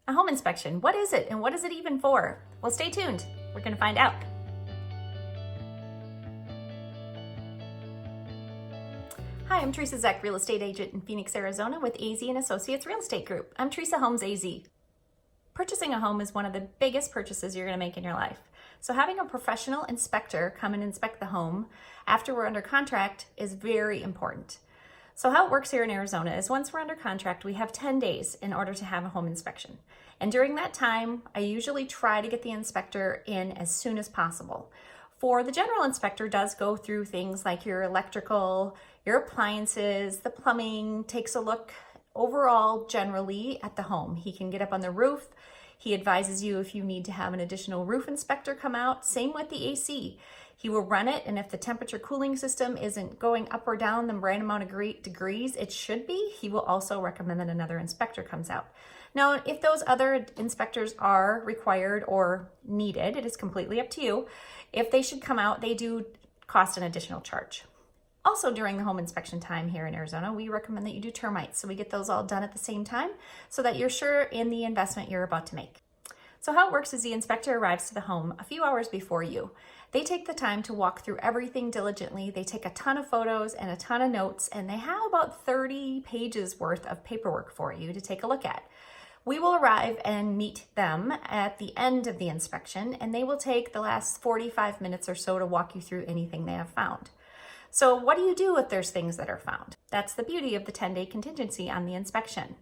A home inspection, what is it and what is it even for? Well, stay tuned. We're going to find out. Hi, I'm Theresa Zech, real estate agent in Phoenix, Arizona with AZ & Associates Real Estate Group. I'm Theresa Homes AZ. Purchasing a home is one of the biggest purchases you're going to make in your life. So having a professional inspector come and inspect the home after we're under contract is very important. So how it works here in Arizona is once we're under contract, we have 10 days in order to have a home inspection. And during that time, I usually try to get the inspector in as soon as possible. For the general inspector does go through things like your electrical, your appliances, the plumbing, takes a look overall generally at the home. He can get up on the roof. He advises you if you need to have an additional roof inspector come out. Same with the AC. He will run it, and if the temperature cooling system isn't going up or down the right amount of degrees it should be, he will also recommend that another inspector comes out. Now, if those other inspectors are required or needed, it is completely up to you. If they should come out, they do cost an additional charge. Also, during the home inspection time here in Arizona, we recommend that you do termites. So we get those all done at the same time so that you're sure in the investment you're about to make. So how it works is the inspector arrives to the home a few hours before you. They take the time to walk through everything diligently. They take a ton of photos and a ton of notes, and they have about 30 pages worth of paperwork for you to take a look at. We will arrive and meet them at the end of the inspection, and they will take the last 45 minutes or so to walk you through anything they have found. So what do you do if there's things that are found? That's the beauty of the 10-day contingency on the inspection.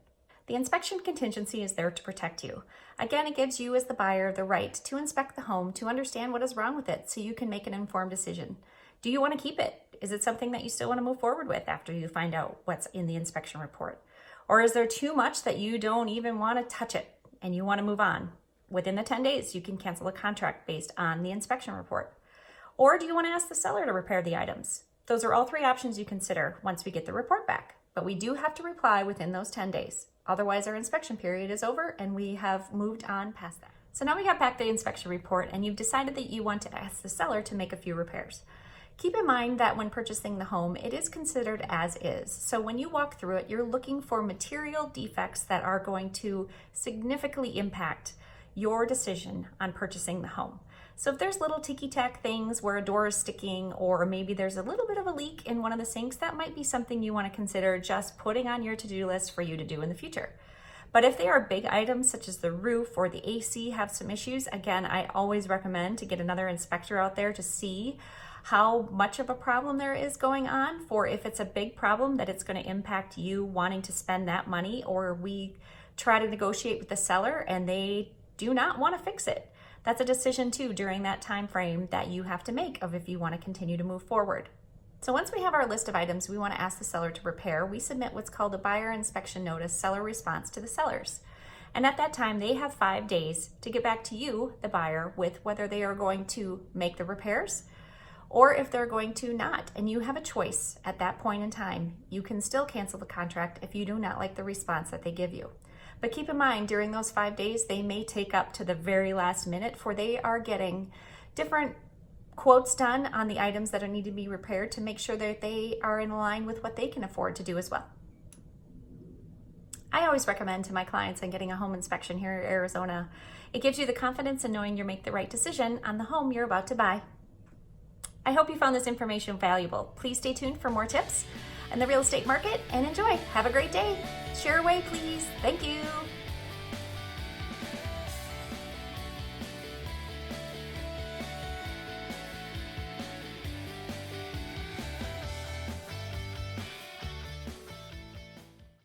The inspection contingency is there to protect you. Again, it gives you as the buyer the right to inspect the home to understand what is wrong with it so you can make an informed decision. Do you want to keep it? Is it something that you still want to move forward with after you find out what's in the inspection report? Or is there too much that you don't even want to touch it and you want to move on? Within the 10 days, you can cancel a contract based on the inspection report. Or do you want to ask the seller to repair the items? Those are all three options you consider once we get the report back. But we do have to reply within those 10 days. Otherwise, our inspection period is over and we have moved on past that. So now we got back the inspection report and you've decided that you want to ask the seller to make a few repairs. Keep in mind that when purchasing the home, it is considered as is. So when you walk through it, you're looking for material defects that are going to significantly impact your decision on purchasing the home. So if there's little ticky-tack things where a door is sticking, or maybe there's a little bit of a leak in one of the sinks, that might be something you want to consider just putting on your to-do list for you to do in the future. But if they are big items such as the roof or the AC have some issues, again, I always recommend to get another inspector out there to see how much of a problem there is going on, for if it's a big problem that it's going to impact you wanting to spend that money, or we try to negotiate with the seller and they do not want to fix it. That's a decision too during that time frame that you have to make of if you want to continue to move forward. So once we have our list of items we want to ask the seller to repair, we submit what's called a buyer inspection notice seller response to the sellers. And at that time, they have 5 days to get back to you, the buyer, with whether they are going to make the repairs or if they're going to not. And you have a choice at that point in time. You can still cancel the contract if you do not like the response that they give you. But keep in mind, during those 5 days, they may take up to the very last minute, for they are getting different quotes done on the items that need to be repaired to make sure that they are in line with what they can afford to do as well. I always recommend to my clients in getting a home inspection here in Arizona. It gives you the confidence in knowing you make the right decision on the home you're about to buy. I hope you found this information valuable. Please stay tuned for more tips in the real estate market and enjoy. Have a great day. Share away, please. Thank you.